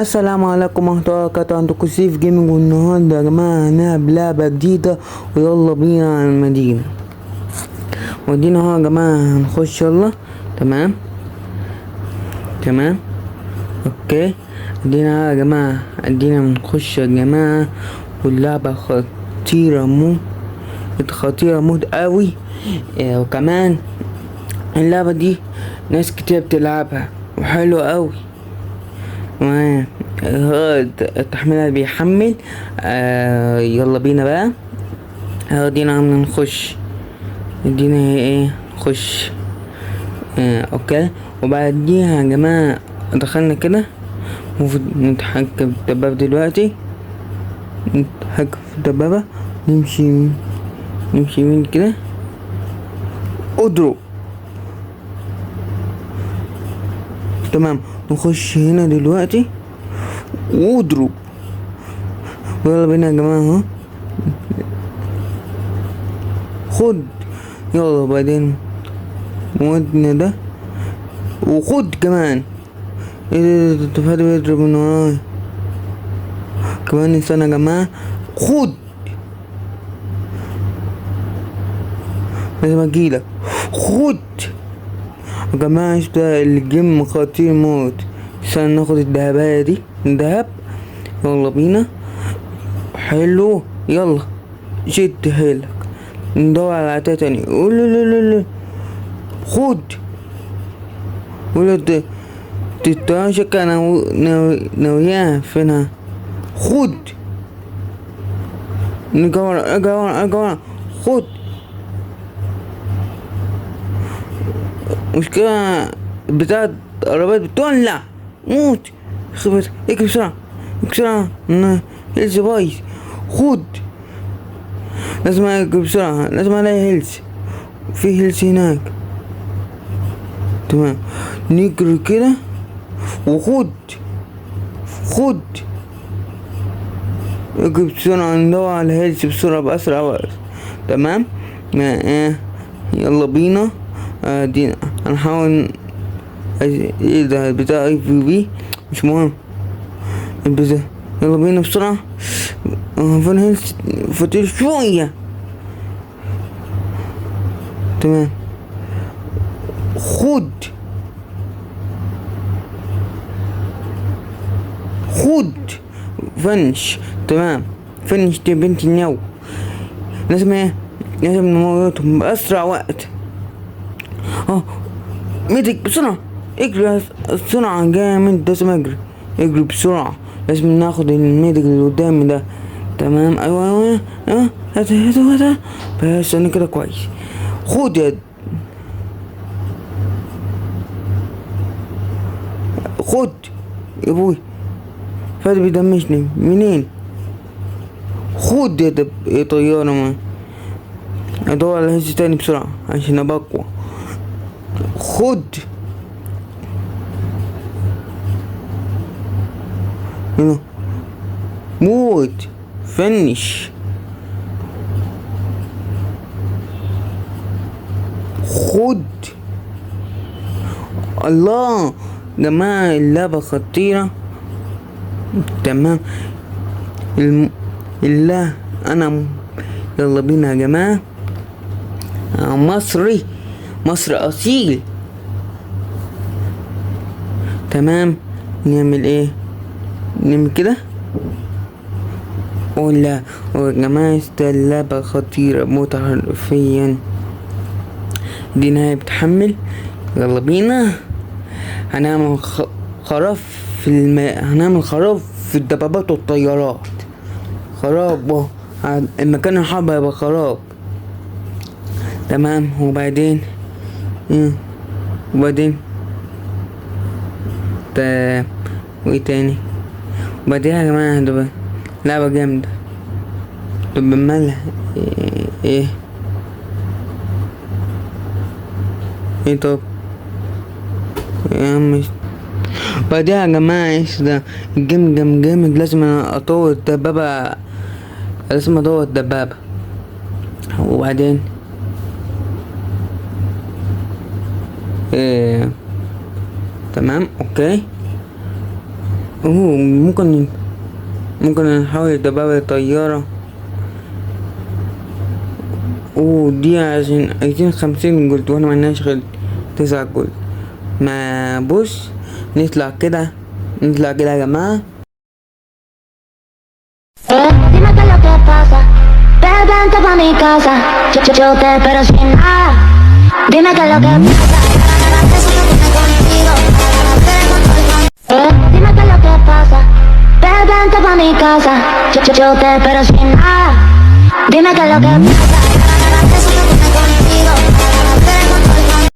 السلام عليكم ورحمة الله وبركاته. عندكم سيف جيمنج، والنهارده يا جماعة هنلعب لعبة جديدة، ويلا بينا على المدينة. ودينا اهو يا جماعة، هنخش يلا. تمام اوكي. ادينا يا جماعة، بنخش يا جماعة، واللعبة خطيرة موت قوي. وكمان اللعبة دي ناس كتير بتلعبها وحلوة قوي. التحميل بيحمل. يلا بينا بقى. دينا عم نخش. دينا ايه نخش. اوكي. وبعديها يا جماعة دخلنا كده، المفروض نتحكم في الدبابة دلوقتي. نمشي يمين كده، اضرب. تمام، نخش هنا دلوقتي واضرب. يلا بينا يا جماعة اهو. خد يلا. بعدين ودنا ده، وخد كمان. ايه ده فادي بيضرب من ورايا كمان. استنى يا جماعة، خد. لازم اجيلك. خد يا جماعة، ده الجيم خطير موت. استنى ناخد الدهباية دي، الدهب. يلا بينا. حلو، يلا شد حيلك. ندور على عتاية تاني. لا خد. ولد تتعشك انا ناوياه فينها. خد. اجا خد. مشكلة بتاعت العربيات بتولع موت. خبر، اجري بسرعة هيلز بايظ. خد. لازم اجري بسرعة، لازم الاقي هيلز. في هيلز هناك. تمام، نجري كده وخد. اجري بسرعة، ندور على هيلز بسرعة بأسرع وقت. تمام. يلا بينا. دي هنحاول. ايه ده بتاع اي في بي، مش مهم. يلا بينا بسرعة. فان هيلز فاتير شوية. تمام، خد. فنش. تمام، فنش دي بنت النو. لازم نموتهم بأسرع وقت. ميدك بسرعة، اجري بسرعة جامد. لازم اجري بسرعة. لازم ناخد الميدك اللي قدامي ده. تمام، ايوه هات. بس انا كده كويس. خد يا ابوي. فادي بيدمجني منين؟ خد يا طيارة. ما ادور على هز تاني بسرعة عشان ابقى اقوى. خد. هنا موت. فنش. خد. الله جماعة، اللعبة خطيرة. تمام. الله انا. يلا بينا يا جماعة. مصر اصيل. تمام، نعمل ايه؟ نعمل كده. ولا يا جماعة، اللعبة خطيرة موت حرفيا. دي نهاية بتحمل. يلا بينا. هنعمل خراف هنعمل خراف في الدبابات والطيارات. خراب المكان الحرب هيبقى خراب. تمام. وبعدين وايه تاني. وبعدين يا جماعة هتبقى لعبة جامدة. طب مالها ايه طب يا عم. بعدها يا جماعة ايش ده الجيم جامد. لازم اطور الدبابة. وبعدين تمام اوكي. ممكن نحاول الدبابة طيارة. دي عشان عايزين 50 جولد وانا ملناش غير 9 جولد. ما بص نطلع كده يا جماعة. Dime qué es lo que pasa, ven, vente pa' mi casa, yo te espero sin nada. Dime qué es lo que pasa, eso que tiene contigo. Dime qué es lo que pasa, ven, vente pa' mi casa, yo te espero sin nada. Dime qué es lo que pasa, eso